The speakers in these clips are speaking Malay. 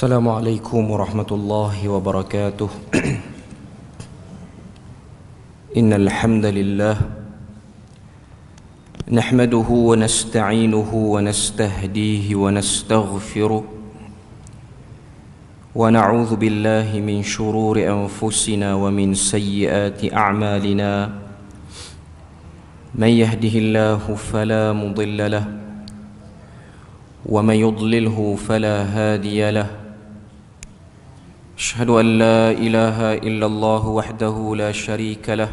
السلام عليكم ورحمة الله وبركاته. إن الحمد لله نحمده ونستعينه ونستهديه ونستغفره ونعوذ بالله من شرور أنفسنا ومن سيئات أعمالنا. من يهده الله فلا مضل له ومن يضلله فلا هادي له. أشهد أن لا إله إلا الله وحده لا شريك له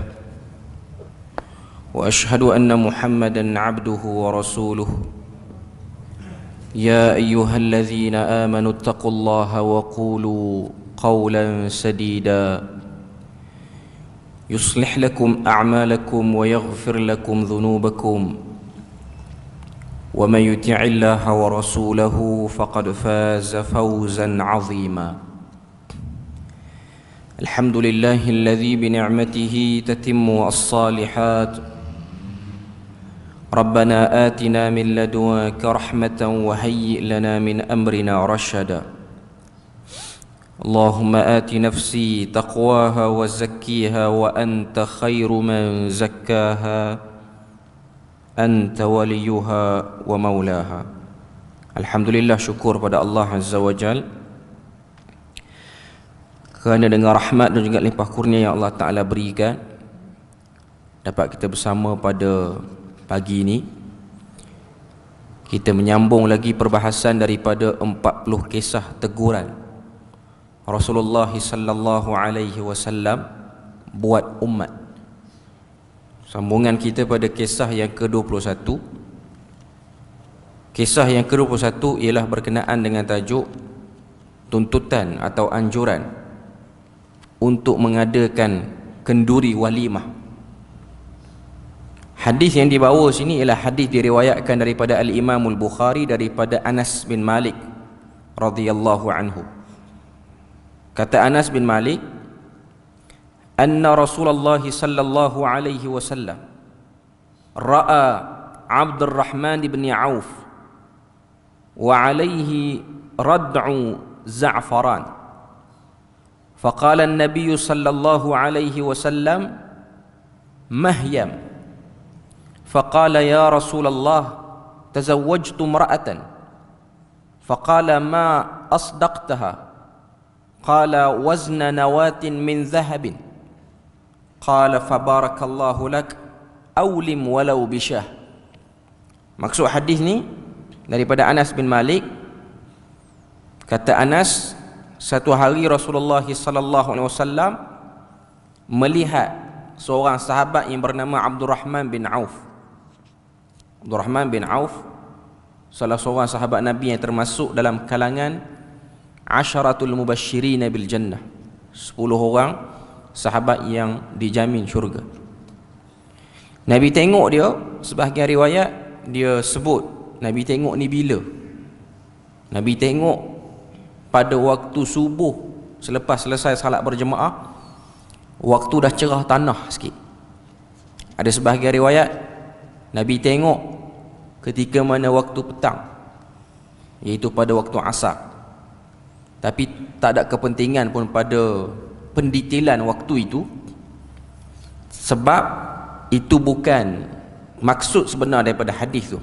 وأشهد أن محمدا عبده ورسوله. يا أيها الذين آمنوا اتقوا الله وقولوا قولا سديدا يصلح لكم أعمالكم ويغفر لكم ذنوبكم ومن يطع الله ورسوله فقد فاز فوزا عظيما. الحمد لله الذي بنعمته تتم الصالحات. ربنا آتنا من لدنك رحمة وهيئ لنا من أمرنا رشدا. اللهم آت نفسي تقواها وزكيها وأنت خير من زكاها أنت وليها ومولاها. Alhamdulillah, syukur pada Allah Azza wa Jal kerana dengan rahmat dan juga limpah kurnia yang Allah Ta'ala berikan, dapat kita bersama pada pagi ini. Kita menyambung lagi perbahasan daripada 40 kisah teguran Rasulullah sallallahu alaihi wasallam buat umat. Sambungan kita pada kisah yang ke-21. Kisah yang ke-21 ialah berkenaan dengan tajuk tuntutan atau anjuran untuk mengadakan kenduri walimah. Hadis yang dibawa sini ialah hadis diriwayatkan daripada Al-Imam Al-Bukhari daripada Anas bin Malik radhiyallahu anhu. Kata Anas bin Malik, anna Rasulullah sallallahu alaihi wasallam ra'a Abdurrahman bin Auf wa alaihi rad'u za'faran. فقال النبي صلى الله عليه وسلم مهيم. فقال يا رسول الله تزوجت امرأة. فقال ما أصدقتها؟ قال وزن نواة من ذهب. قال فبارك الله لك أولم ولو بشاه. Maksud hadis ni daripada Anas bin Malik. Kata Anas, satu hari Rasulullah sallallahu alaihi wasallam melihat seorang sahabat yang bernama Abdurrahman bin Auf. Abdurrahman bin Auf salah seorang sahabat Nabi yang termasuk dalam kalangan Asharatul Mubashirin bil Jannah, 10 orang sahabat yang dijamin syurga. Nabi tengok dia, sebahagian riwayat dia sebut Nabi tengok ni bila? Nabi tengok pada waktu subuh, selepas selesai salat berjemaah, waktu dah cerah tanah sikit. Ada sebahagian riwayat Nabi tengok ketika mana waktu petang, iaitu pada waktu asar. Tapi tak ada kepentingan pun pada pendetailan waktu itu, sebab itu bukan maksud sebenar daripada hadis tu.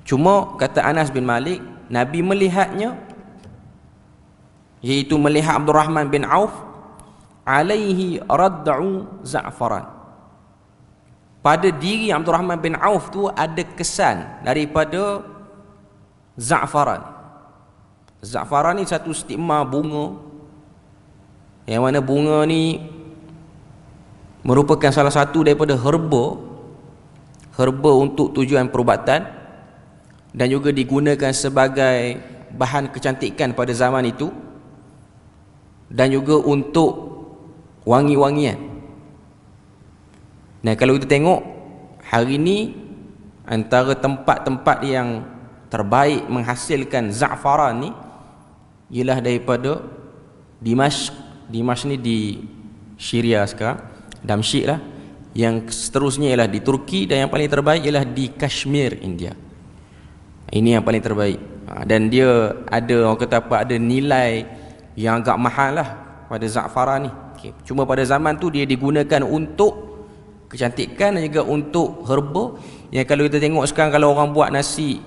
Cuma kata Anas bin Malik, Nabi melihatnya, iaitu melihat Abdurrahman bin Auf alaihi rad'u za'faran. Pada diri Abdurrahman bin Auf tu ada kesan daripada za'faran. Za'faran ni satu stigma bunga, yang mana bunga ni merupakan salah satu daripada herba untuk tujuan perubatan, dan juga digunakan sebagai bahan kecantikan pada zaman itu, dan juga untuk wangi-wangian. Nah, kalau kita tengok hari ni, antara tempat-tempat yang terbaik menghasilkan za'faran ni ialah daripada Dimashq. Dimashq ni di Syria sekarang, Damsyik lah. Yang seterusnya ialah di Turki, dan yang paling terbaik ialah di Kashmir, India. Ini yang paling terbaik. Dan dia ada, orang kata apa, ada nilai yang agak mahal lah pada za'faran ni. Cuma pada zaman tu dia digunakan untuk kecantikan dan juga untuk herba. Yang kalau kita tengok sekarang, kalau orang buat nasi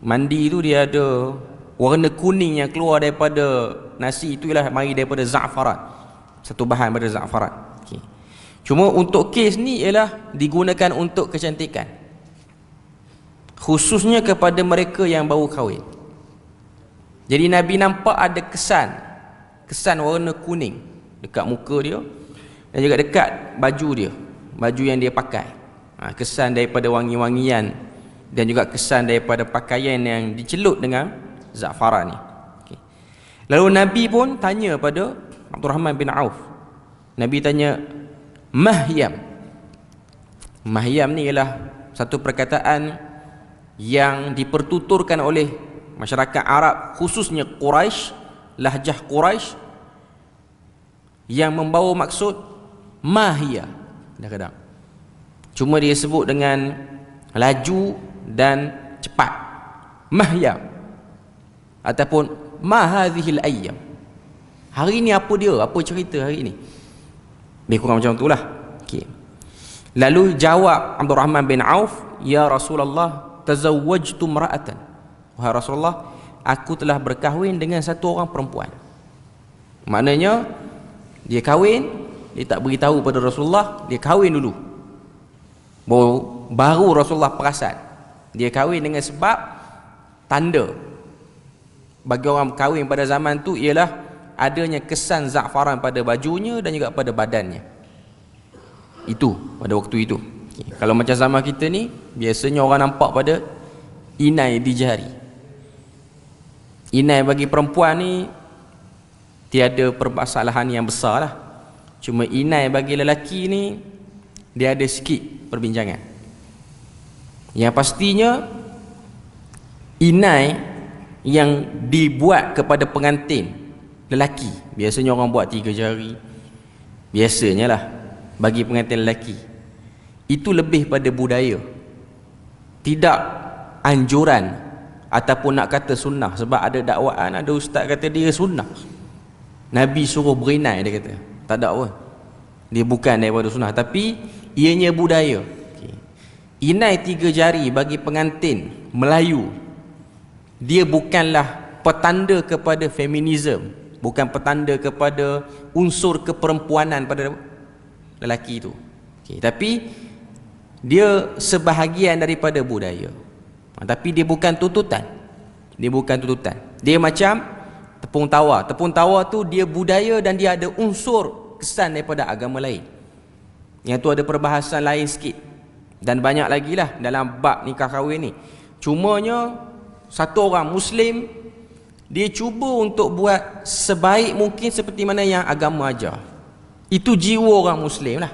mandi tu, dia ada warna kuning yang keluar daripada nasi, itu ialah mari daripada za'faran, satu bahan pada za'faran. Cuma untuk kes ni ialah digunakan untuk kecantikan, khususnya kepada mereka yang baru kahwin. Jadi Nabi nampak ada kesan warna kuning dekat muka dia dan juga dekat baju dia, baju yang dia pakai. Kesan daripada wangi-wangian dan juga kesan daripada pakaian yang dicelut dengan za'faran ni. Lalu Nabi pun tanya pada Abdurrahman bin Auf. Nabi tanya, Mahyam. Mahyam ni ialah satu perkataan yang dipertuturkan oleh masyarakat Arab, khususnya Quraisy, lahjah Quraisy, yang membawa maksud mahia kadang-kadang. Cuma dia sebut dengan laju dan cepat, mahyam, ataupun ma hadhil ayyam. Hari ni apa dia? Apa cerita hari ni? Lebih kurang macam itulah. Lalu jawab Abdurrahman bin Auf, ya Rasulullah, tazawwajtu imra'atan. Wahai Rasulullah, aku telah berkahwin dengan satu orang perempuan. Maknanya dia kahwin, dia tak beritahu pada Rasulullah, dia kahwin dulu. Baru Rasulullah perasan. Dia kahwin dengan sebab tanda bagi orang kahwin pada zaman tu ialah adanya kesan za'faran pada bajunya dan juga pada badannya. Itu pada waktu itu. Kalau macam zaman kita ni, biasanya orang nampak pada inai di jari. Inai bagi perempuan ni tiada permasalahan yang besar lah. Cuma inai bagi lelaki ni dia ada sikit perbincangan. Yang pastinya inai yang dibuat kepada pengantin lelaki, biasanya orang buat 3 jari, biasanya lah bagi pengantin lelaki. Itu lebih pada budaya, tidak anjuran ataupun nak kata sunnah. Sebab ada dakwaan, ada ustaz kata dia sunnah, Nabi suruh berinai, dia kata tak ada pun, dia bukan daripada sunnah, tapi ianya budaya. Inai 3 jari bagi pengantin Melayu, dia bukanlah petanda kepada feminisme, bukan petanda kepada unsur keperempuanan pada lelaki itu. Tapi dia sebahagian daripada budaya. Tapi dia bukan tuntutan. Dia bukan tuntutan. Dia macam tepung tawar. Tepung tawar tu dia budaya dan dia ada unsur kesan daripada agama lain. Yang tu ada perbahasan lain sikit. Dan banyak lagi lah dalam bab nikah kahwin ni. Cumanya satu orang Muslim, dia cuba untuk buat sebaik mungkin seperti mana yang agama ajar. Itu jiwa orang Muslim lah.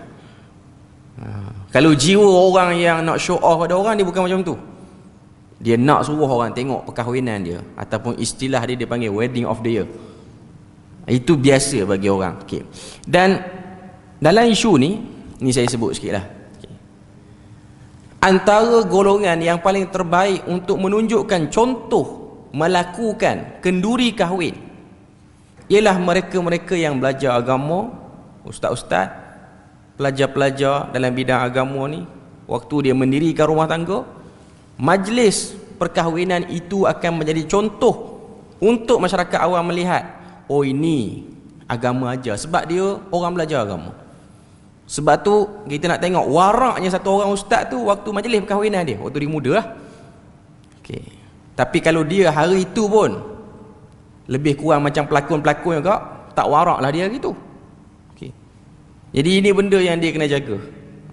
Kalau jiwa orang yang nak show off pada orang, dia bukan macam tu. Dia nak suruh orang tengok perkahwinan dia, ataupun istilah dia panggil wedding of the year. Itu biasa bagi orang. Dan dalam isu ni saya sebut sikit lah. Antara golongan yang paling terbaik untuk menunjukkan contoh melakukan kenduri kahwin ialah mereka-mereka yang belajar agama, ustaz-ustaz, pelajar-pelajar dalam bidang agama ni. Waktu dia mendirikan rumah tangga, majlis perkahwinan itu akan menjadi contoh untuk masyarakat awam melihat, oh ini agama ajar, sebab dia orang belajar agama. Sebab tu kita nak tengok waraknya satu orang ustaz tu waktu majlis perkahwinan dia, waktu dia muda lah. Tapi kalau dia hari itu pun lebih kurang macam pelakon-pelakon juga, tak warak lah dia gitu. Jadi ini benda yang dia kena jaga.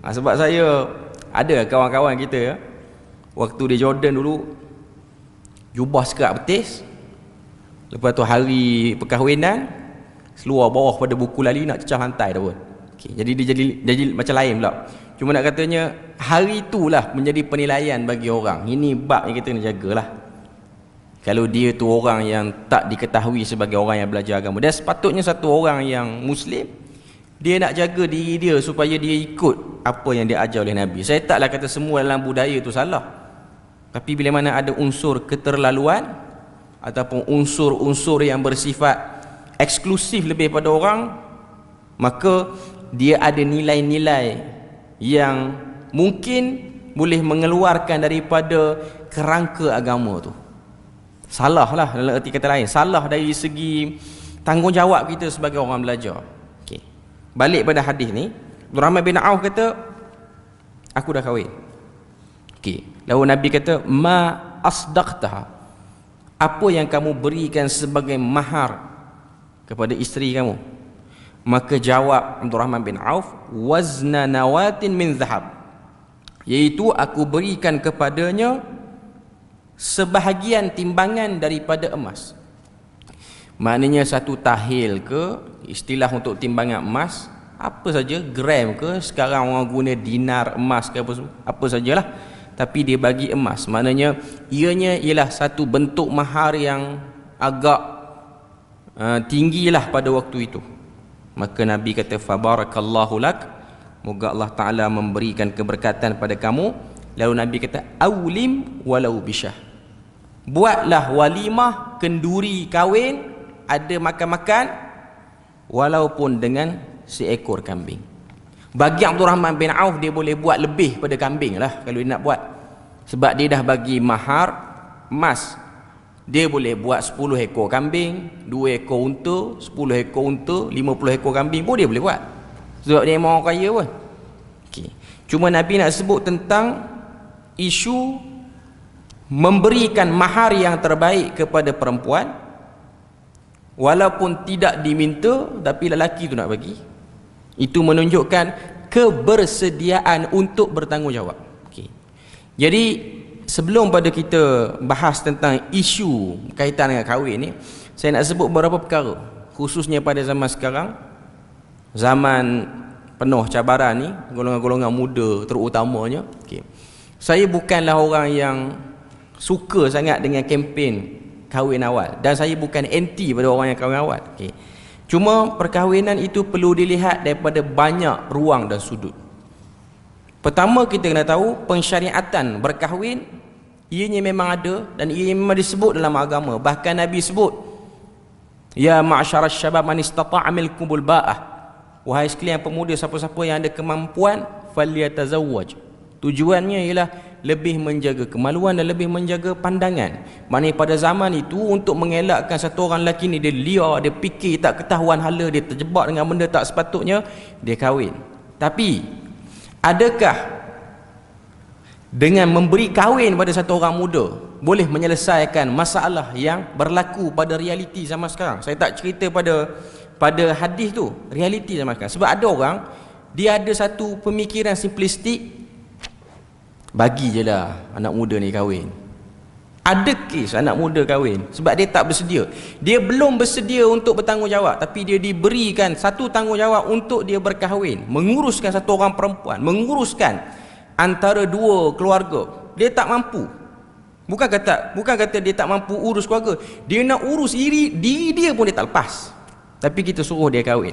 Sebab saya ada kawan-kawan kita ya, waktu di Jordan dulu, jubah sekerat betis, lepas tu hari perkahwinan seluar bawah pada buku lali nak cecah lantai dah pun. Jadi dia jadi macam lain pula. Cuma nak katanya hari itulah menjadi penilaian bagi orang. Ini bab yang kita kena jagalah. Kalau dia tu orang yang tak diketahui sebagai orang yang belajar agama, dan sepatutnya satu orang yang Muslim, dia nak jaga diri dia supaya dia ikut apa yang dia ajar oleh Nabi. Saya taklah kata semua dalam budaya tu salah, tapi bila mana ada unsur keterlaluan, ataupun unsur-unsur yang bersifat eksklusif lebih pada orang, maka dia ada nilai-nilai yang mungkin boleh mengeluarkan daripada kerangka agama tu. Salah lah dalam erti kata lain, salah dari segi tanggungjawab kita sebagai orang belajar. Okay. Balik pada hadis ni, Abdul Rahman bin Auf kata, aku dah kahwin. Okay. Lalu Nabi kata, ma asdaqtaha, apa yang kamu berikan sebagai mahar kepada isteri kamu? Maka jawab Abdul Rahman bin Auf, wazna nawatin min zahab, iaitu aku berikan kepadanya sebahagian timbangan daripada emas. Maknanya satu tahil ke, istilah untuk timbangan emas, apa saja, gram ke, sekarang orang guna dinar emas ke apa sajalah, tapi dia bagi emas. Maknanya ianya ialah satu bentuk mahar yang agak tinggilah pada waktu itu. Maka Nabi kata, fabarakallahu lak, moga Allah Ta'ala memberikan keberkatan pada kamu. Lalu Nabi kata, awlim walau bisyah, buatlah walimah, kenduri kahwin, ada makan-makan, walaupun dengan seekor kambing. Bagi Abdul Rahman bin Auf, dia boleh buat lebih pada kambing lah kalau dia nak buat, sebab dia dah bagi mahar emas. Dia boleh buat 10 ekor kambing, 2 ekor unta, 10 ekor unta, 50 ekor kambing pun dia boleh buat, sebab dia memang orang kaya pun. Okay. Cuma Nabi nak sebut tentang isu memberikan mahar yang terbaik kepada perempuan, walaupun tidak diminta tapi lelaki tu nak bagi. Itu menunjukkan kebersediaan untuk bertanggungjawab. Okay. Jadi sebelum pada kita bahas tentang isu kaitan dengan kahwin ni, saya nak sebut beberapa perkara, khususnya pada zaman sekarang, zaman penuh cabaran ni, golongan-golongan muda terutamanya. Okay. Saya bukanlah orang yang suka sangat dengan kempen kahwin awal, dan saya bukan anti pada orang yang kahwin awal. Okay. Cuma perkahwinan itu perlu dilihat daripada banyak ruang dan sudut. Pertama, kita kena tahu pensyariatan berkahwin, ianya memang ada dan ia memang disebut dalam agama. Bahkan Nabi sebut, ya ma'syaras syabab man istata'a minkumul ba'ah, wahai sekalian pemuda, siapa-siapa yang ada kemampuan, falyatazawwaj. Tujuannya ialah lebih menjaga kemaluan dan lebih menjaga pandangan. Maknanya pada zaman itu, untuk mengelakkan satu orang lelaki ni, dia liar, dia fikir tak ketahuan hala, dia terjebak dengan benda tak sepatutnya, dia kahwin. Tapi adakah dengan memberi kahwin pada satu orang muda boleh menyelesaikan masalah yang berlaku pada realiti zaman sekarang? Saya tak cerita pada hadis tu, realiti zaman sekarang. Sebab ada orang, dia ada satu pemikiran simplistik, bagi je lah anak muda ni kahwin. Ada kes anak muda kahwin sebab dia tak bersedia. Dia belum bersedia untuk bertanggungjawab, tapi dia diberikan satu tanggungjawab untuk dia berkahwin, menguruskan satu orang perempuan, menguruskan antara dua keluarga. Dia tak mampu. Bukan kata dia tak mampu urus keluarga, dia nak urus diri dia pun dia tak lepas. Tapi kita suruh dia kahwin.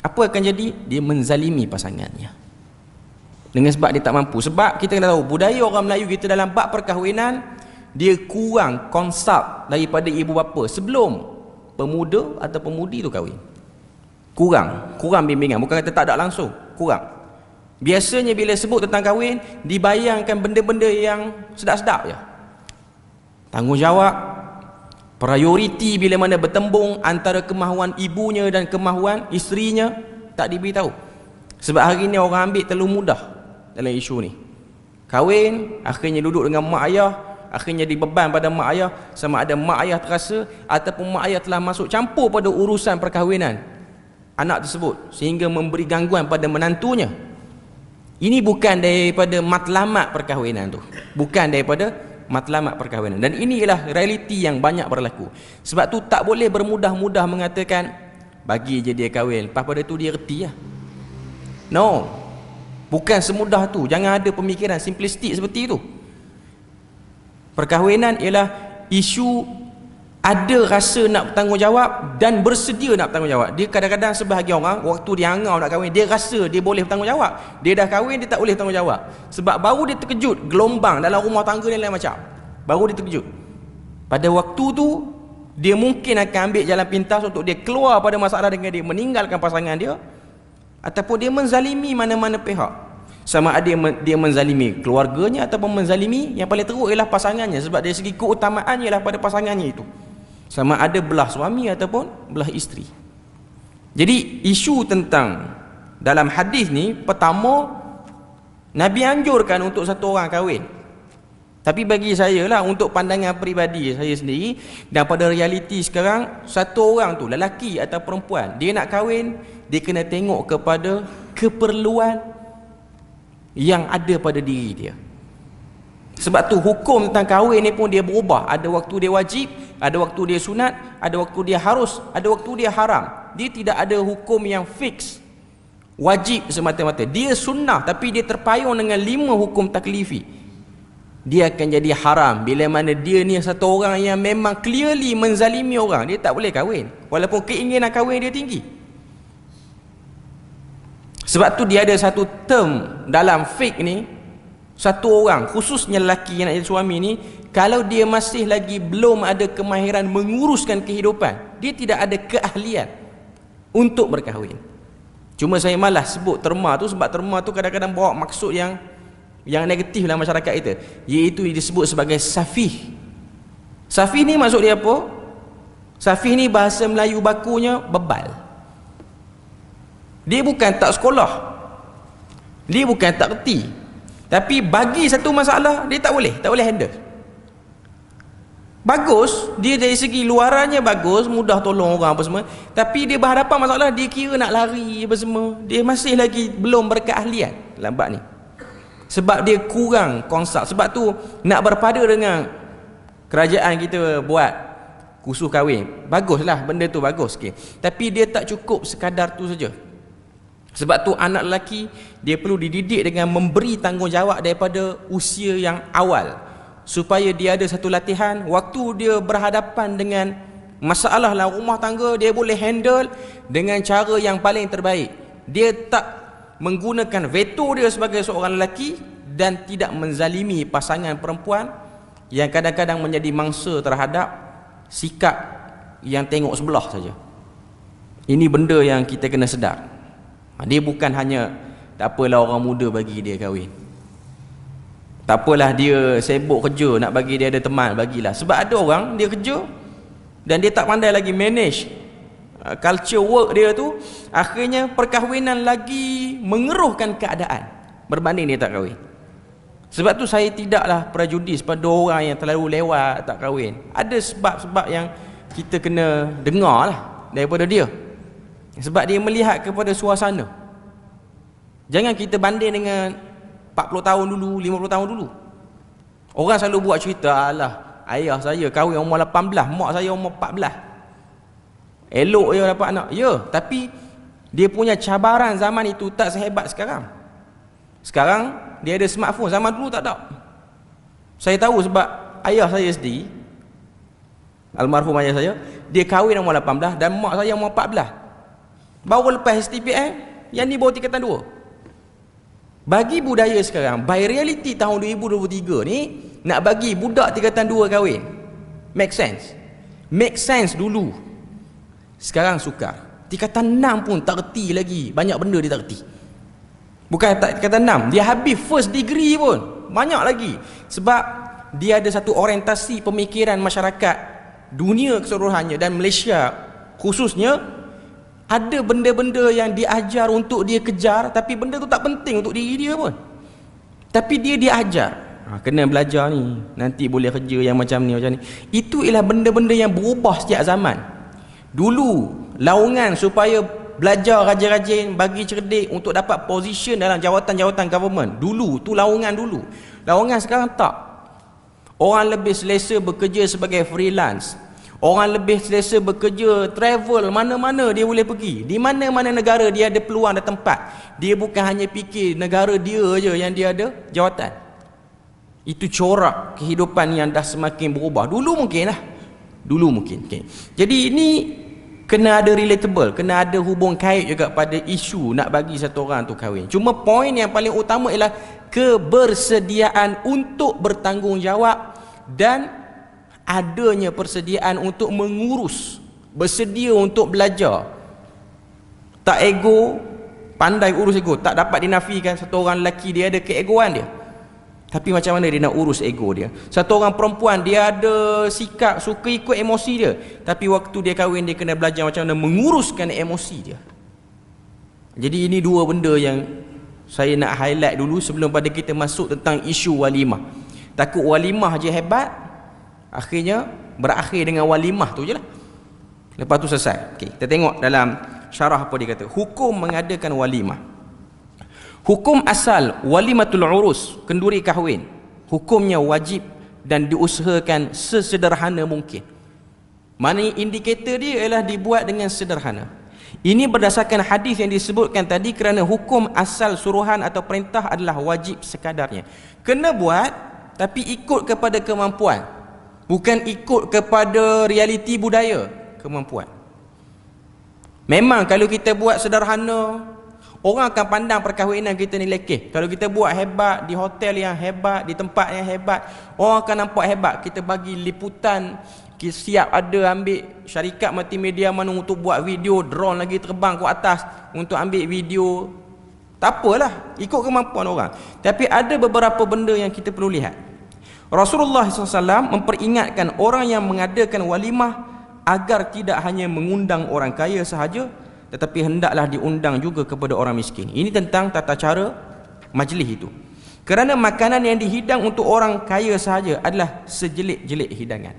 Apa akan jadi? Dia menzalimi pasangannya dengan sebab dia tak mampu. Sebab kita kena tahu, budaya orang Melayu kita dalam bab perkahwinan, dia kurang konsep daripada ibu bapa sebelum pemuda atau pemudi tu kahwin. Kurang bimbingan. Bukan kata tak ada langsung, kurang. Biasanya bila sebut tentang kahwin, dibayangkan benda-benda yang sedap-sedap je. Tanggungjawab, prioriti bila mana bertembung antara kemahuan ibunya dan kemahuan isterinya tak diberitahu. Sebab hari ni orang ambil terlalu mudah dalam isu ni. Kahwin, akhirnya duduk dengan mak ayah, akhirnya dibeban pada mak ayah, sama ada mak ayah terasa ataupun mak ayah telah masuk campur pada urusan perkahwinan anak tersebut sehingga memberi gangguan pada menantunya. Ini bukan daripada matlamat perkahwinan tu, bukan daripada matlamat perkahwinan. Dan ini ialah realiti yang banyak berlaku. Sebab tu tak boleh bermudah-mudah mengatakan bagi je dia kahwin, lepas pada tu dia reti lah. No, bukan semudah tu. Jangan ada pemikiran simplistik seperti itu. Perkahwinan ialah isu ada rasa nak bertanggungjawab dan bersedia nak bertanggungjawab. Dia kadang-kadang sebahagian orang, waktu dia angau nak kahwin, dia rasa dia boleh bertanggungjawab. Dia dah kahwin, dia tak boleh bertanggungjawab. Sebab baru dia terkejut, gelombang dalam rumah tangga ni lain macam. Baru dia terkejut. pada waktu tu dia mungkin akan ambil jalan pintas untuk dia keluar pada masalah dengan dia meninggalkan pasangan dia, ataupun dia menzalimi mana-mana pihak. Sama ada dia menzalimi keluarganya ataupun menzalimi yang paling teruk ialah pasangannya, sebab dari segi keutamaan ialah pada pasangannya itu, sama ada belah suami ataupun belah isteri. Jadi isu tentang dalam hadis ni, pertama Nabi anjurkan untuk satu orang kahwin. Tapi bagi saya lah, untuk pandangan peribadi saya sendiri, dan pada realiti sekarang, satu orang tu, lelaki atau perempuan, dia nak kahwin, dia kena tengok kepada keperluan yang ada pada diri dia. Sebab tu hukum tentang kahwin ni pun dia berubah. Ada waktu dia wajib, ada waktu dia sunat, ada waktu dia harus, ada waktu dia haram. Dia tidak ada hukum yang fix wajib semata-mata. Dia sunnah, tapi dia terpayung dengan 5 hukum taklifi. Dia akan jadi haram bila mana dia ni satu orang yang memang clearly menzalimi orang. Dia tak boleh kahwin walaupun keinginan kahwin dia tinggi. Sebab tu dia ada satu term dalam fiqh ni, satu orang, khususnya lelaki yang nak jadi suami ni, kalau dia masih lagi belum ada kemahiran menguruskan kehidupan, dia tidak ada keahlian untuk berkahwin. Cuma saya malas sebut terma tu, sebab terma tu kadang-kadang bawa maksud yang negatif dalam masyarakat kita, iaitu disebut sebagai safih. Safih ni maksud dia apa? Safih ni bahasa Melayu bakunya bebal. Dia bukan tak sekolah, dia bukan tak reti, tapi bagi satu masalah dia tak boleh handle. Bagus, dia dari segi luarannya bagus, mudah tolong orang apa semua, tapi dia berhadapan masalah, dia kira nak lari apa semua, dia masih lagi belum berkeahlian dalam bab ni. Sebab dia kurang konsult. Sebab tu nak berpada dengan kerajaan kita buat kursus kahwin, baguslah, benda tu bagus sikit, tapi dia tak cukup sekadar tu saja. Sebab tu anak lelaki dia perlu dididik dengan memberi tanggungjawab daripada usia yang awal, supaya dia ada satu latihan, waktu dia berhadapan dengan masalah dalam rumah tangga, dia boleh handle dengan cara yang paling terbaik. Dia tak menggunakan veto dia sebagai seorang lelaki dan tidak menzalimi pasangan perempuan yang kadang-kadang menjadi mangsa terhadap sikap yang tengok sebelah saja. Ini benda yang kita kena sedar. Dia bukan hanya tak apalah orang muda bagi dia kahwin, tak apalah dia sibuk kerja, nak bagi dia ada teman, bagilah. Sebab ada orang dia kerja dan dia tak pandai lagi manage culture work dia tu, akhirnya perkahwinan lagi mengeruhkan keadaan berbanding dia tak kahwin. Sebab tu saya tidaklah prejudis pada orang yang terlalu lewat tak kahwin. Ada sebab-sebab yang kita kena dengar lah daripada dia, sebab dia melihat kepada suasana. Jangan kita banding dengan 40 tahun dulu, 50 tahun dulu. Orang selalu buat cerita, alah ayah saya kahwin umur 18, mak saya umur 14, elok je dapat anak. Ya, tapi dia punya cabaran zaman itu tak sehebat sekarang. Sekarang dia ada smartphone, zaman dulu tak ada. Saya tahu sebab ayah saya sendiri, almarhum ayah saya, dia kahwin umur 18 dan mak saya umur 14. Baru lepas STPM, yang ni baru tingkatan 2. Bagi budaya sekarang, by reality tahun 2023 ni, nak bagi budak tingkatan 2 kahwin, make sense. Make sense dulu. Sekarang sukar. Tingkatan 6 pun tak reti lagi. Banyak benda dia tak reti. Bukan tak tingkatan 6, dia habis first degree pun banyak lagi. Sebab dia ada satu orientasi pemikiran masyarakat dunia keseluruhannya dan Malaysia khususnya, ada benda-benda yang diajar untuk dia kejar, tapi benda tu tak penting untuk diri dia pun, tapi dia ajar. Kena belajar ni, nanti boleh kerja yang macam ni. Itu ialah benda-benda yang berubah setiap zaman. Dulu laungan supaya belajar rajin-rajin, bagi cerdik untuk dapat position dalam jawatan-jawatan government, dulu tu laungan dulu. Laungan sekarang tak. Orang lebih selesa bekerja sebagai freelance, orang lebih selesa bekerja travel, mana-mana dia boleh pergi, di mana-mana negara dia ada peluang, ada tempat. Dia bukan hanya fikir negara dia je yang dia ada jawatan. Itu corak kehidupan yang dah semakin berubah. Dulu mungkin lah, dulu mungkin okay. Jadi ini kena ada relatable, kena ada hubung kait juga pada isu nak bagi satu orang tu kahwin. Cuma poin yang paling utama ialah kebersediaan untuk bertanggungjawab dan adanya persediaan untuk mengurus, bersedia untuk belajar. Tak ego, pandai urus ego. Tak dapat dinafikan satu orang lelaki dia ada keegoan dia, tapi macam mana dia nak urus ego dia. Satu orang perempuan dia ada sikap suka ikut emosi dia, tapi waktu dia kahwin dia kena belajar macam mana menguruskan emosi dia. Jadi ini dua benda yang saya nak highlight dulu sebelum pada kita masuk tentang isu walimah. Takut walimah je hebat, akhirnya berakhir dengan walimah tu je lah, lepas tu selesai. Okay, kita tengok dalam syarah apa dia kata. Hukum mengadakan walimah. Hukum asal walimatul urus, kenduri kahwin, hukumnya wajib dan diusahakan sesederhana mungkin. Maknanya indikator dia ialah dibuat dengan sederhana. Ini berdasarkan hadis yang disebutkan tadi, kerana hukum asal suruhan atau perintah adalah wajib sekadarnya. Kena buat tapi ikut kepada kemampuan, bukan ikut kepada realiti budaya kemampuan. Memang kalau kita buat sederhana, orang akan pandang perkahwinan kita ni lekeh. Kalau kita buat hebat, di hotel yang hebat, di tempat yang hebat, orang akan nampak hebat. Kita bagi liputan, kita siap ada ambil syarikat multimedia mana untuk buat video, drone lagi terbang ke atas untuk ambil video. Tak apalah, ikut kemampuan orang. Tapi ada beberapa benda yang kita perlu lihat. Rasulullah SAW memperingatkan orang yang mengadakan walimah agar tidak hanya mengundang orang kaya sahaja, tetapi hendaklah diundang juga kepada orang miskin. Ini tentang tata cara majlis itu. Kerana makanan yang dihidang untuk orang kaya sahaja adalah sejelik-jelik hidangan.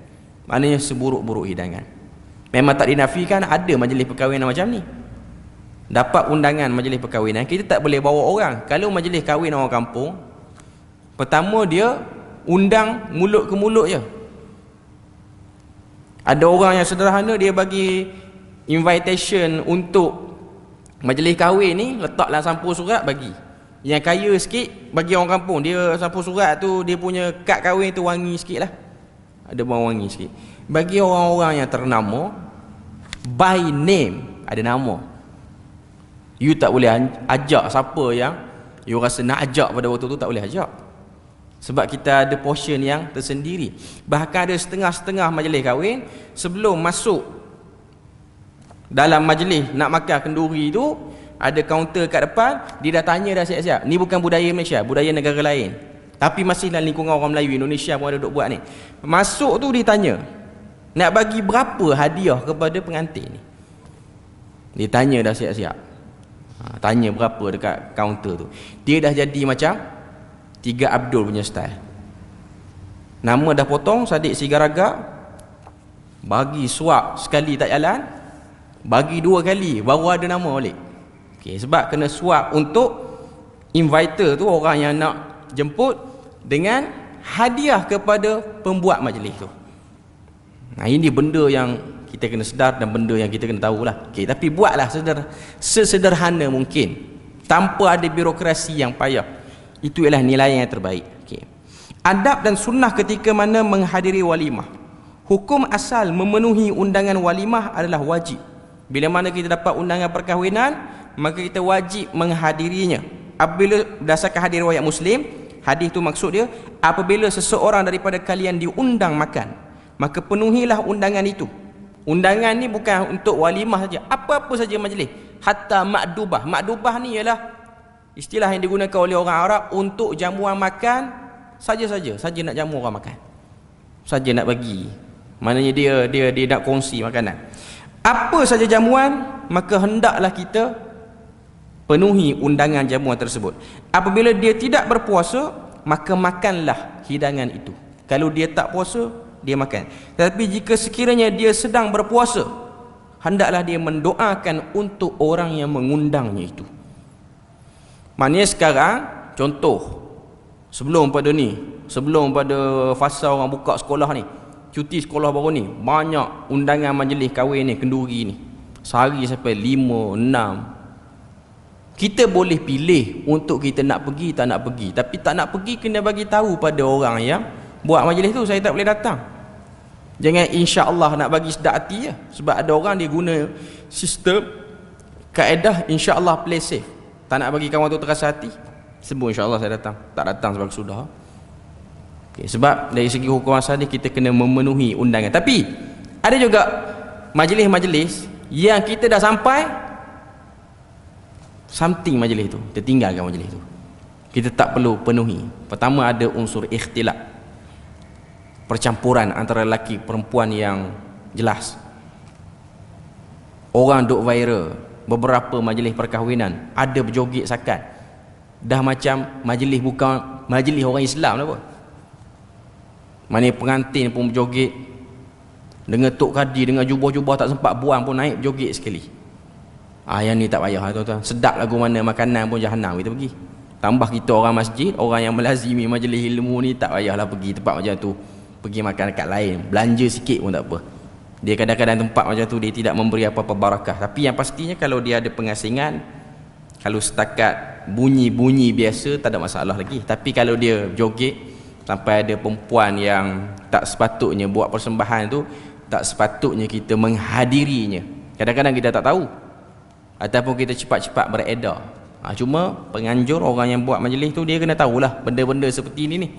Maknanya seburuk-buruk hidangan. Memang tak dinafikan ada majlis perkahwinan macam ni. Dapat undangan majlis perkahwinan, kita tak boleh bawa orang. Kalau majlis kahwin orang kampung, pertama dia undang mulut ke mulut je. Ada orang yang sederhana, dia bagi invitation untuk majlis kahwin ni, letak dalam sampul surat bagi. Yang kaya sikit bagi orang kampung, dia sampul surat tu, dia punya kad kahwin tu wangi sikit lah, ada bau wangi sikit. Bagi orang-orang yang ternama, by name, ada nama, you tak boleh ajak siapa yang you rasa nak ajak pada waktu tu, tak boleh ajak. Sebab kita ada portion yang tersendiri. Bahkan ada setengah-setengah majlis kahwin, sebelum masuk dalam majlis nak makan kenduri tu, ada kaunter kat depan, dia dah tanya dah siap-siap. Ni bukan budaya Malaysia, budaya negara lain, tapi masih dalam lingkungan orang Melayu. Indonesia pun ada duk buat ni. Masuk tu ditanya, nak bagi berapa hadiah kepada pengantin ni. Dia tanya dah siap-siap. Tanya berapa dekat kaunter tu. Dia dah jadi macam Tiga Abdul punya style. Nama dah potong, sadik sigaraga, bagi suap sekali tak jalan, bagi dua kali baru ada nama balik. Okay, sebab kena suap untuk inviter tu, orang yang nak jemput, dengan hadiah kepada pembuat majlis tu. Nah, ini benda yang kita kena sedar dan benda yang kita kena tahulah. Okay, tapi buatlah sesederhana mungkin, tanpa ada birokrasi yang payah. Itu ialah nilai yang terbaik. Okay. Adab dan sunnah ketika mana menghadiri walimah. Hukum asal memenuhi undangan walimah adalah wajib. Bila mana kita dapat undangan perkahwinan, maka kita wajib menghadirinya. Apabila berdasarkan hadis riwayat Muslim, hadis itu maksud dia, apabila seseorang daripada kalian diundang makan, maka penuhilah undangan itu. Undangan ni bukan untuk walimah saja, apa-apa saja majlis, hatta makdubah. Makdubah ni ialah istilah yang digunakan oleh orang Arab untuk jamuan makan saja-saja, saja nak jamu orang makan, saja nak bagi, maknanya dia nak kongsi makanan. Apa saja jamuan, maka hendaklah kita penuhi undangan jamuan tersebut. Apabila dia tidak berpuasa, maka makanlah hidangan itu. Kalau dia tak puasa, dia makan. Tetapi jika sekiranya dia sedang berpuasa, hendaklah dia mendoakan untuk orang yang mengundangnya itu. Maknanya sekarang, contoh, sebelum pada fasa orang buka sekolah ni, cuti sekolah baru ni, banyak undangan majlis kahwin ni, kenduri ni, sehari sampai 5, 6. Kita boleh pilih untuk kita nak pergi tak nak pergi, tapi tak nak pergi kena bagi tahu pada orang yang buat majlis tu, saya tak boleh datang. Jangan insya-Allah nak bagi sedap hati je. Sebab ada orang dia guna sistem kaedah insya-Allah play safe. Tak nak bagi kawan tu terasa hati, sebut insya-Allah saya datang. Tak datang sebab sudah. Sebab dari segi hukum asal ni kita kena memenuhi undangan. Tapi ada juga majlis-majlis yang kita dah sampai, something majlis tu, kita tinggalkan majlis tu, kita tak perlu penuhi. Pertama, ada unsur ikhtilaf, percampuran antara lelaki perempuan yang jelas. Orang duk viral beberapa majlis perkahwinan, ada berjoget sakat, dah macam majlis bukan majlis orang Islam dah pun. Mana pengantin pun berjoget, dengan tok kadi dengan jubah-jubah tak sempat buang pun naik berjoget sekali. Yang ni tak payah tuan-tuan. Sedap lagu mana, makanan pun jahanam kita pergi. Tambah kita orang masjid, orang yang melazimi majlis ilmu ni, tak payahlah pergi tempat macam tu. Pergi makan dekat lain, belanja sikit pun tak apa. Dia kadang-kadang tempat macam tu dia tidak memberi apa-apa barakah. Tapi yang pastinya kalau dia ada pengasingan, kalau setakat bunyi-bunyi biasa tak ada masalah lagi. Tapi kalau dia joget sampai ada perempuan yang tak sepatutnya buat persembahan tu, tak sepatutnya kita menghadirinya. Kadang-kadang kita tak tahu, ataupun kita cepat-cepat beredar. Cuma penganjur orang yang buat majlis tu, dia kena tahulah benda-benda seperti ini ni.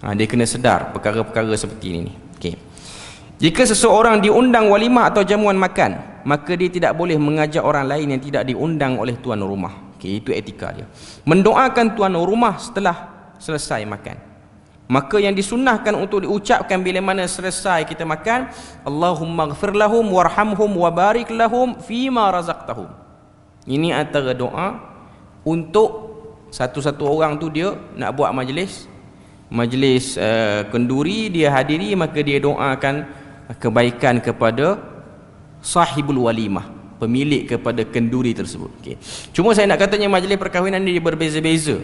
Dia kena sedar perkara-perkara seperti ini ni. Okay. Jika seseorang diundang walimah atau jamuan makan, maka dia tidak boleh mengajak orang lain yang tidak diundang oleh tuan rumah. Okay, itu etika dia. Mendoakan tuan rumah setelah selesai makan. Maka yang disunnahkan untuk diucapkan bila mana selesai kita makan, Allahumma ghfir lahum warhamhum wabarik lahum fima razaqtahum. Ini antara doa untuk satu-satu orang tu dia nak buat majlis kenduri, dia hadiri, maka dia doakan kebaikan kepada sahibul walimah, pemilik kepada kenduri tersebut. Okay. Cuma saya nak katanya majlis perkahwinan ni berbeza-beza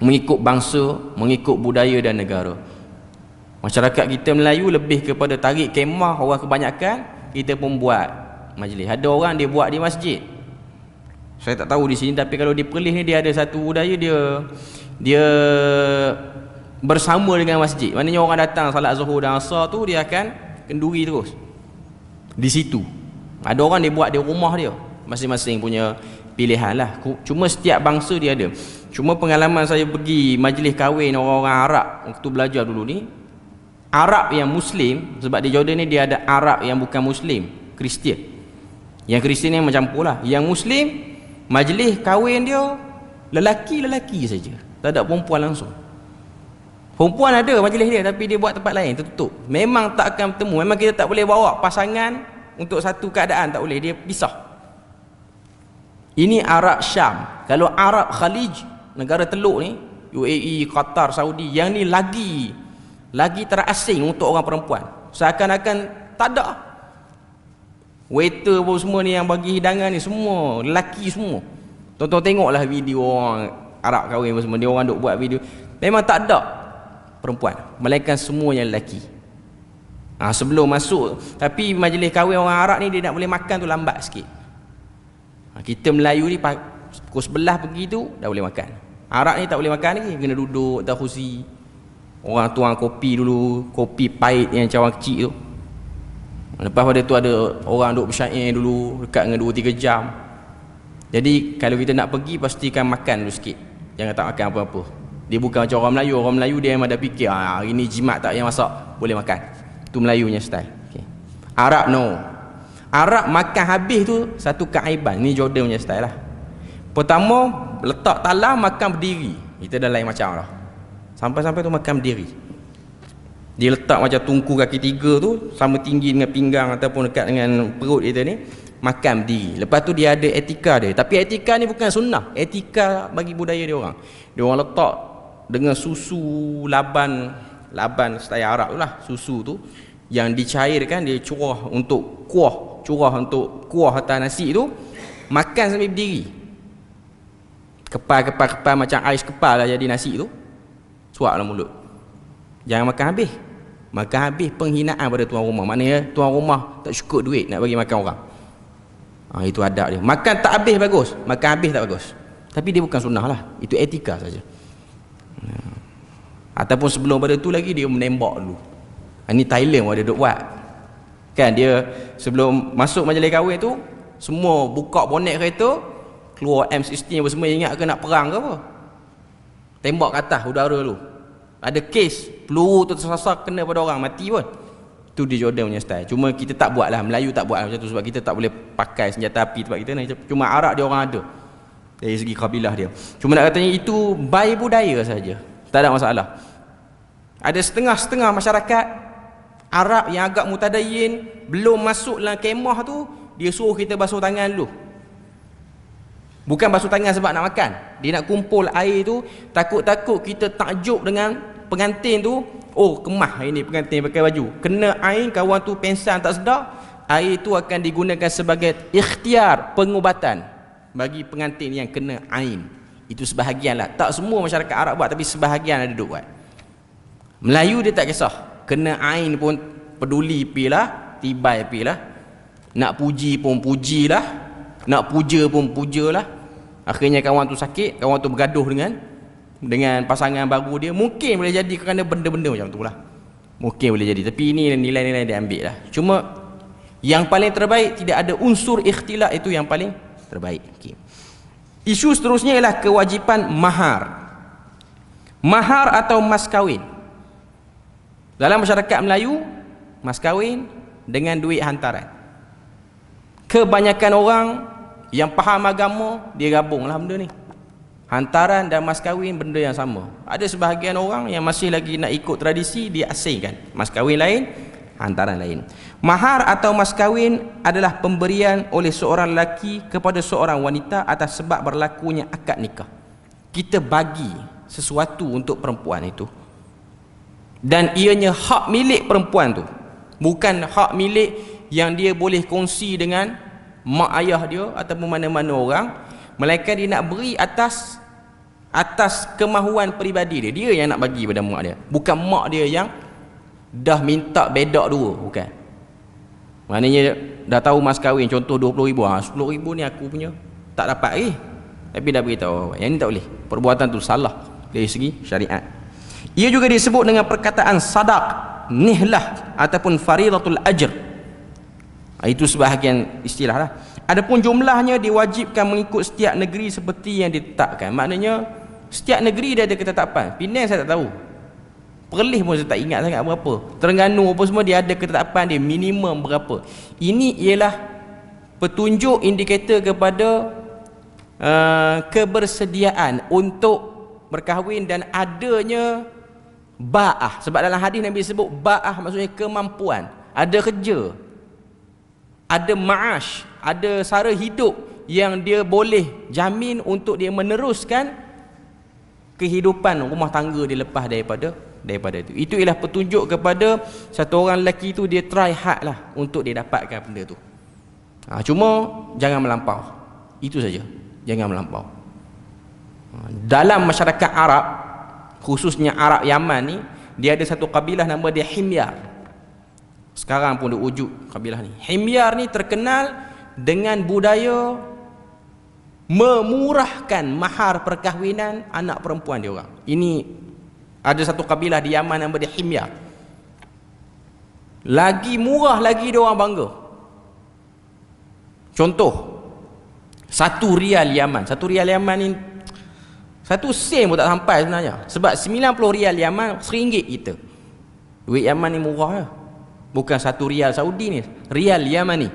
mengikut bangsa, mengikut budaya dan negara. Masyarakat kita Melayu lebih kepada tarik kemah, orang kebanyakan, kita pun buat majlis. Ada orang dia buat di masjid, saya tak tahu di sini, tapi kalau di Perlis ni dia ada satu budaya, dia bersama dengan masjid. Maknanya orang datang salat Zuhur dan Asar tu, dia akan kenduri terus di situ. Ada orang dia buat di rumah dia, masing-masing punya pilihan lah. Cuma setiap bangsa dia ada. Cuma pengalaman saya pergi majlis kahwin orang-orang Arab waktu belajar dulu ni, Arab yang Muslim, sebab di Jordan ni dia ada Arab yang bukan Muslim, Kristian. Yang Kristian ni macam pula. Yang Muslim, majlis kahwin dia lelaki-lelaki saja, tak ada perempuan langsung. Perempuan ada majlis dia, tapi dia buat tempat lain, tertutup. Memang tak akan bertemu. Memang kita tak boleh bawa pasangan untuk satu keadaan, tak boleh, dia pisah. Ini Arab Syam. Kalau Arab Khalij, negara Teluk ni, UAE, Qatar, Saudi, yang ni lagi terasing untuk orang perempuan. Seakan-akan tak ada. Waiter pun semua ni yang bagi hidangan ni semua lelaki semua. Tonton tengoklah video orang Arab kahwin semua, dia orang duk buat video, memang tak ada perempuan, melainkan semuanya lelaki. Sebelum masuk, tapi majlis kahwin orang Arab ni dia nak boleh makan tu lambat sikit. Kita Melayu ni pukul 11 pergi tu dah boleh makan. Arab ni tak boleh makan lagi, kena duduk atas kursi. Orang tuang kopi dulu, kopi pahit yang cawan kecil tu. Lepas pada tu ada orang duk bersyair dulu dekat dengan 2-3 jam. Jadi kalau kita nak pergi, pastikan makan dulu sikit, jangan tak makan apa-apa. Dia bukan macam orang Melayu. Orang Melayu dia memang dah fikir, hari ni jimat tak payah masak, boleh makan. Itu Melayunya style. Okay. Arab no. Arab makan habis tu satu keaiban. Ni Jordan punya style lah. Pertama, letak talam makan berdiri. Kita dah lain macam lah. Sampai-sampai tu makan berdiri. Dia letak macam tungku kaki 3 tu, sama tinggi dengan pinggang ataupun dekat dengan perut kita ni, makan berdiri. Lepas tu dia ada etika dia. Tapi etika ni bukan sunnah. Etika bagi budaya dia orang. Dia orang letak dengan susu laban style Arab tu lah. Susu tu yang dicairkan, dia curah untuk kuah atas nasi tu, makan sambil berdiri. Kepal macam ais kepal lah jadi nasi tu, suap dalam mulut. Jangan makan habis. Makan habis penghinaan pada tuan rumah. Maknanya tuan rumah tak cukup duit nak bagi makan orang. Itu adab dia. Makan tak habis bagus, makan habis tak bagus. Tapi dia bukan sunnah lah, itu etika saja. Ataupun sebelum pada tu lagi, dia menembak dulu. Ini Thailand dia duk buat. Kan dia sebelum masuk majlis kahwin tu, semua buka bonet kereta, keluar M16 apa semua, ingat ke nak perang ke apa. Tembak ke atas udara dulu. Ada kes peluru tu tersasar kena pada orang mati pun. Tu di Jordan punya style. Cuma kita tak buat lah, Melayu tak buat macam tu sebab kita tak boleh pakai senjata api tempat kita ni. Cuma Arab dia orang ada dari segi kabilah dia. Cuma nak katanya itu by budaya saja, tak ada masalah. Ada setengah-setengah masyarakat Arab yang agak mutadayyin, belum masuk dalam kemah tu, dia suruh kita basuh tangan dulu. Bukan basuh tangan sebab nak makan, dia nak kumpul air tu, takut-takut kita takjub dengan pengantin tu. Oh, kemah hari ni pengantin pakai baju, kena air, kawan tu pensan tak sedar, air tu akan digunakan sebagai ikhtiar pengubatan bagi pengantin yang kena ain. Itu sebahagian lah, tak semua masyarakat Arab buat, tapi sebahagian ada duk buat. Melayu dia tak kisah, kena ain pun peduli pilah, tibai pilah, nak puji pun pujilah, nak puja pun pujalah. Akhirnya kawan tu sakit, kawan tu bergaduh dengan pasangan baru dia. Mungkin boleh jadi kerana benda-benda macam tu lah, mungkin boleh jadi, tapi ini nilai-nilai dia ambil lah. Cuma yang paling terbaik, tidak ada unsur ikhtilaf, itu yang paling terbaik. Okay. Isu seterusnya ialah kewajipan mahar. Mahar atau mas kahwin. Dalam masyarakat Melayu, mas kahwin dengan duit hantaran. Kebanyakan orang yang faham agama, dia gabunglah benda ni. Hantaran dan mas kahwin benda yang sama. Ada sebahagian orang yang masih lagi nak ikut tradisi, dia asingkan mas kahwin lain, hantaran lain. Mahar atau mas kahwin adalah pemberian oleh seorang lelaki kepada seorang wanita atas sebab berlakunya akad nikah. Kita bagi sesuatu untuk perempuan itu, dan ianya hak milik perempuan tu, bukan hak milik yang dia boleh kongsi dengan mak ayah dia ataupun mana-mana orang, melainkan dia nak beri atas kemahuan peribadi dia. Dia yang nak bagi pada mak dia, bukan mak dia yang dah minta bedak dua. Bukan, maknanya dah tahu mas kahwin contoh 20,000, 10,000 ni aku punya, tak dapat lagi, tapi dah beritahu yang ni tak boleh. Perbuatan tu salah dari segi syariat. Ia juga disebut dengan perkataan sadaq, nihlah ataupun faridatul ajr. Itu sebahagian istilah lah. Adapun jumlahnya diwajibkan mengikut setiap negeri seperti yang ditetapkan. Maknanya setiap negeri dia ada ketetapan. Penang saya tak tahu, Perlis pun saya tak ingat sangat berapa, Terengganu apa semua dia ada ketetapan dia minimum berapa. Ini ialah petunjuk indikator kepada kebersediaan untuk berkahwin dan adanya ba'ah. Sebab dalam hadis Nabi sebut ba'ah maksudnya kemampuan, ada kerja, ada ma'ash, ada sara hidup yang dia boleh jamin untuk dia meneruskan kehidupan rumah tangga dia lepas daripada itu. Itu ialah petunjuk kepada satu orang lelaki tu, dia try hard lah untuk dia dapatkan benda tu. Cuma jangan melampau, itu saja, jangan melampau. Dalam masyarakat Arab, khususnya Arab Yaman ni, dia ada satu kabilah nama dia Himyar. Sekarang pun dia wujud kabilah ni. Himyar ni terkenal dengan budaya memurahkan mahar perkahwinan anak perempuan dia orang. Ini ada satu kabilah di Yaman nama dia Himyar. Lagi murah lagi dia orang bangga. Contoh, 1 rial Yaman. 1 rial Yaman ni 1 sen pun tak sampai sebenarnya. Sebab 90 rial Yaman RM1 kita. Duit Yaman ni murah lah. Bukan 1 rial Saudi ni, rial Yaman ni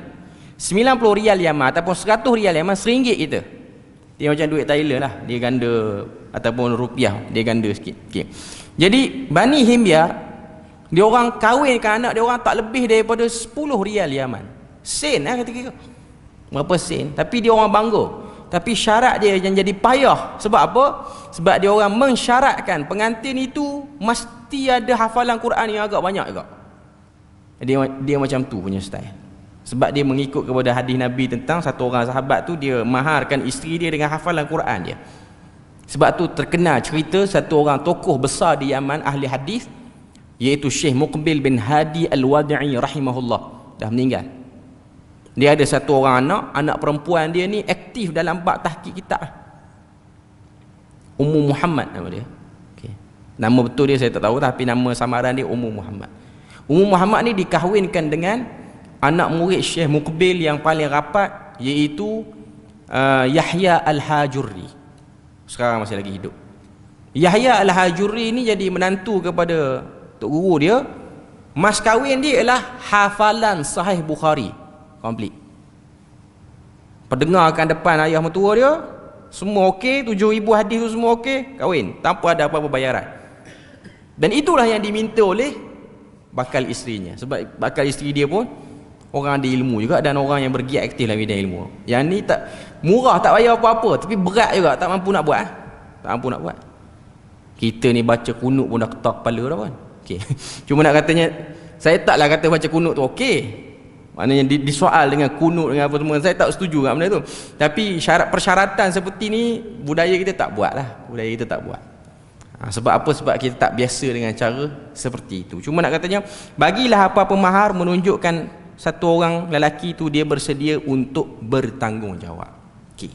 90 rial Yaman ataupun 100 rial Yaman RM1 kita. Dia macam duit Thailand lah, dia ganda, ataupun rupiah dia ganda sikit. Okay. Jadi Bani Himyar, dia orang kahwinkan anak dia orang tak lebih daripada 10 rial Yaman. Sen lah kata-kata, berapa sen, tapi dia orang bangga. Tapi syarat dia yang jadi payah. Sebab apa? Sebab dia orang mensyaratkan pengantin itu mesti ada hafalan Quran yang agak banyak juga. Dia macam tu punya style. Sebab dia mengikut kepada hadis Nabi tentang satu orang sahabat tu, dia maharkan isteri dia dengan hafalan Quran dia. Sebab tu terkenal cerita satu orang tokoh besar di Yaman, ahli hadis, iaitu Syekh Muqbil bin Hadi Al-Wadi'i rahimahullah, dah meninggal. Dia ada satu orang anak perempuan dia ni aktif dalam bab tahqiq kitab. Ummu Muhammad nama dia. Okay. Nama betul dia saya tak tahu, tapi nama samaran dia Ummu Muhammad. Ummu Muhammad ni dikahwinkan dengan anak murid Syekh Muqbil yang paling rapat, iaitu Yahya Al-Hajurri. Sekarang masih lagi hidup. Yahya Al-Hajuri ni jadi menantu kepada tok guru dia. Mas kahwin dia ialah hafalan Sahih Bukhari komplit. Pendengarkan depan ayah mertua dia, semua okey, 7,000 hadis tu semua okey, kahwin tanpa ada apa-apa bayaran. Dan itulah yang diminta oleh bakal isterinya. Sebab bakal isteri dia pun orang ada ilmu juga dan orang yang bergiat aktif dalam bidang ilmu. Yang ni tak murah, tak bayar apa-apa, tapi berat juga, tak mampu nak buat. Tak mampu nak buat. Kita ni baca kunut pun dah ketak kepala dah kan. Okey. Cuma nak katanya, saya taklah kata baca kunut tu okey. Maknanya disoal dengan kunut dengan apa semua, saya tak setuju dengan benda tu. Tapi persyaratan seperti ni budaya kita tak buat lah. Budaya kita tak buat. Sebab apa? Sebab kita tak biasa dengan cara seperti itu. Cuma nak katanya, bagilah apa-apa mahar menunjukkan satu orang lelaki tu dia bersedia untuk bertanggungjawab. Okay.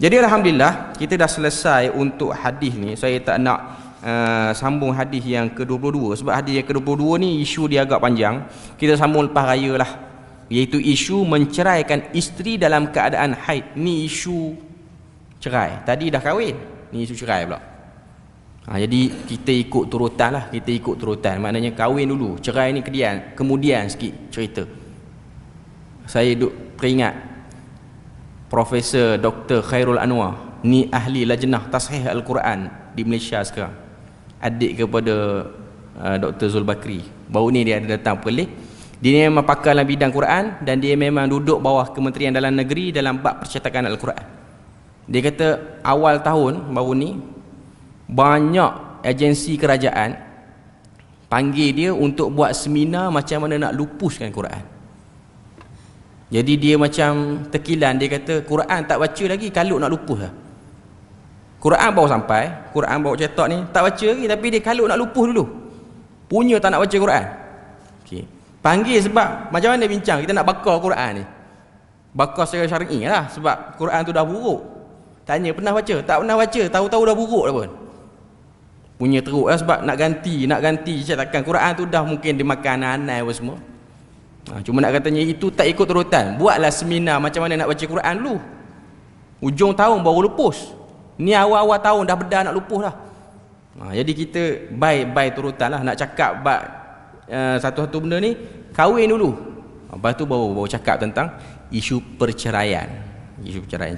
Jadi alhamdulillah kita dah selesai untuk hadis ni. Saya tak nak sambung hadis yang ke-22 sebab hadis yang ke-22 ni isu dia agak panjang. Kita sambung lepas raya lah, iaitu isu menceraikan isteri dalam keadaan haid. Ni isu cerai. Tadi dah kahwin, ni isu cerai pula. Jadi kita ikut turutan lah. Kita ikut turutan. Maknanya kahwin dulu, cerai ni kemudian sikit cerita. Saya teringat Profesor Dr. Khairul Anwar, ni ahli lajnah tashih Al-Quran di Malaysia sekarang, adik kepada Dr. Zulbakri. Baru ni dia ada datang Perlis. Dia memang pakar dalam bidang Quran dan dia memang duduk bawah Kementerian Dalam Negeri dalam bab percetakan Al-Quran. Dia kata awal tahun baru ni banyak agensi kerajaan panggil dia untuk buat seminar macam mana nak lupuskan Quran. Jadi dia macam tekilan, dia kata Quran tak baca lagi, kalut nak lupus lah. Quran baru sampai, Quran baru cetak ni, tak baca lagi, tapi dia kalut nak lupus dulu. Punya tak nak baca Quran. Okay. Panggil sebab macam mana bincang, kita nak bakar Quran ni. Bakar secara syar'i lah, sebab Quran tu dah buruk. Tanya pernah baca? Tak pernah baca, tahu-tahu dah buruk dah pun. Punya teruk lah sebab nak ganti cetakan Quran tu dah mungkin dimakan anak-anak apa semua. Cuma nak katanya itu tak ikut turutan. Buatlah seminar macam mana nak baca Quran dulu. Ujung tahun baru lupus. Ni awal-awal tahun dah bedah nak lupus dah. Jadi kita baik turutan lah. Nak cakap bab satu-satu benda ni, kahwin dulu. Lepas tu baru cakap tentang isu perceraian.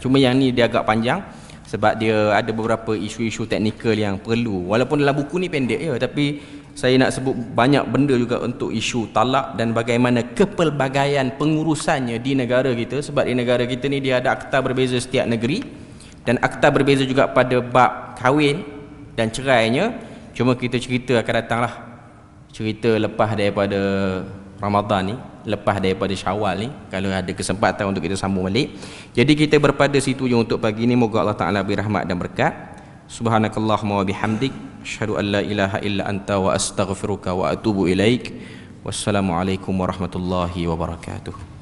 Cuma yang ni dia agak panjang sebab dia ada beberapa isu-isu teknikal yang perlu. Walaupun dalam buku ni pendek je, tapi saya nak sebut banyak benda juga untuk isu talak dan bagaimana kepelbagaian pengurusannya di negara kita. Sebab di negara kita ni dia ada akta berbeza setiap negeri dan akta berbeza juga pada bab kahwin dan cerainya. Cuma kita cerita akan datanglah, cerita lepas daripada Ramadan ni, lepas daripada Syawal ni, kalau ada kesempatan untuk kita sambung balik. Jadi kita berpada situ je untuk pagi ni. Moga Allah Ta'ala beri rahmat dan berkat. Subhanakallahumma wa bihamdik, asyhadu an la ilaha illa anta wa astaghfiruka wa atubu ilaik. Wassalamualaikum warahmatullahi wabarakatuh.